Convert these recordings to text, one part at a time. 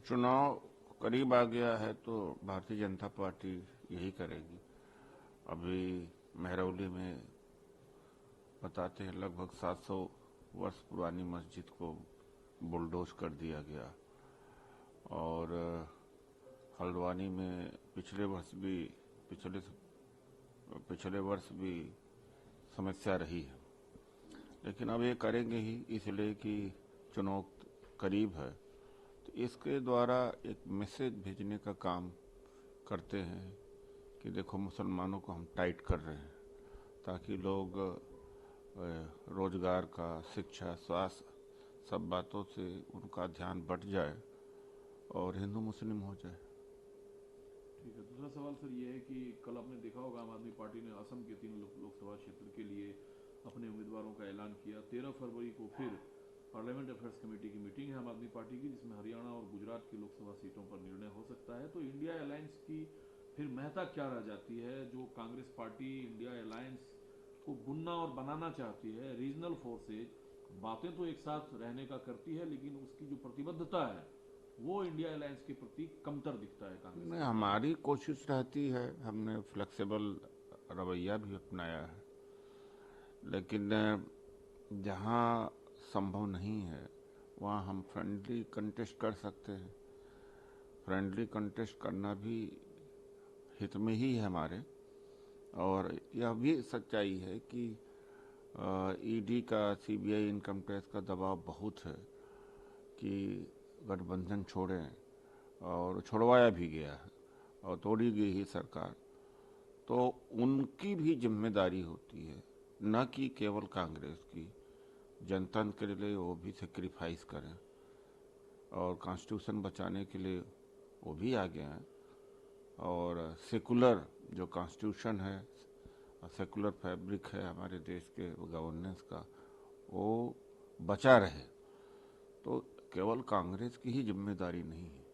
चुनाव करीब आ गया है तो भारतीय जनता पार्टी यही करेगी। अभी महरौली में बताते हैं लगभग 700 वर्ष पुरानी मस्जिद को बुलडोज कर दिया गया। और हल्द्वानी में पिछले वर्ष भी समस्या रही है, लेकिन अब ये करेंगे ही, इसलिए कि चुनाव करीब है। तो इसके द्वारा एक मैसेज भेजने का काम करते हैं कि देखो मुसलमानों को हम टाइट कर रहे हैं, ताकि लोग रोजगार का, शिक्षा, स्वास्थ्य, सब बातों से उनका ध्यान बट जाए और हिंदू मुस्लिम हो जाए। ठीक है। दूसरा सवाल सर ये है कि कल आपने देखा होगा आम आदमी पार्टी ने असम के 3 लोकसभा क्षेत्र के लिए अपने उम्मीदवारों का ऐलान किया। 13 फरवरी को फिर पार्लियामेंट अफेयर्स कमेटी की मीटिंग है आम आदमी पार्टी की, जिसमें हरियाणा और गुजरात की लोकसभा सीटों पर निर्णय हो सकता है। तो इंडिया अलायंस की फिर महत्ता क्या रह जाती है? जो कांग्रेस पार्टी इंडिया अलायंस को बुनना और बनाना चाहती है, रीजनल फोर्सेज बातें तो एक साथ रहने का करती है, लेकिन उसकी जो प्रतिबद्धता है वो इंडिया अलायंस के प्रति कमतर दिखता है कांग्रेस नहीं, की तरफ से। हमारी कोशिश रहती है, हमने फ्लेक्सिबल रवैया भी अपनाया है, लेकिन जहाँ संभव नहीं है वहाँ हम फ्रेंडली कंटेस्ट कर सकते हैं। फ्रेंडली कंटेस्ट करना भी हित में ही है हमारे। और यह भी सच्चाई है कि ईडी का, सीबीआई, इनकम टैक्स का दबाव बहुत है कि गठबंधन छोड़ें, और छुड़वाया भी गया है और तोड़ी गई ही सरकार। तो उनकी भी जिम्मेदारी होती है, न कि केवल कांग्रेस की। जनता के लिए वो भी सेक्रीफाइस करें और कॉन्स्टिट्यूशन बचाने के लिए वो भी आगे हैं। और सेकुलर जो कॉन्स्टिट्यूशन है, सेकुलर फैब्रिक है हमारे देश के गवर्नेंस का, वो बचा रहे। तो केवल कांग्रेस की ही जिम्मेदारी नहीं है,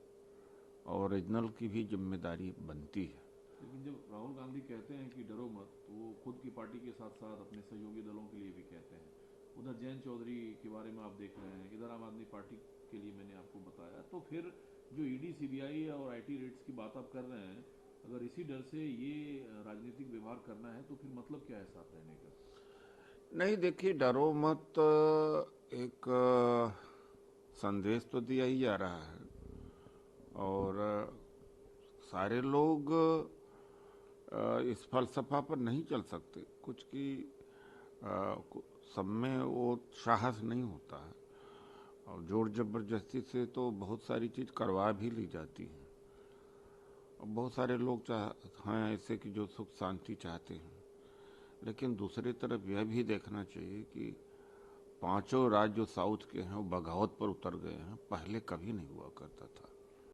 ओरिजिनल की भी जिम्मेदारी बनती है। लेकिन जब राहुल गांधी कहते हैं कि डरो मत, तो वो खुद की पार्टी के साथ साथ अपने सहयोगी दलों के लिए भी कहते हैं। उधर जयंत चौधरी के बारे में आप देख रहे हैं, इधर आम आदमी पार्टी के लिए मैंने आपको बताया। तो फिर जो ईडी, सीबीआई और आईटी रेड्स की बात आप कर रहे हैं, अगर इसी डर से ये राजनीतिक व्यवहार करना है तो फिर मतलब क्या है साथ रहने का? नहीं, देखिए, डरो मत एक संदेश तो दिया ही जा रहा है। और सारे लोग इस फलसफा पर नहीं चल सकते। कुछ की सब में वो साहस नहीं होता है, और जोर जबरदस्ती से तो बहुत सारी चीज़ करवा भी ली जाती है। और बहुत सारे लोग हैं ऐसे कि जो सुख शांति चाहते हैं। लेकिन दूसरी तरफ यह भी देखना चाहिए कि पांचों राज्य जो साउथ के हैं वो बगावत पर उतर गए हैं, पहले कभी नहीं हुआ करता था।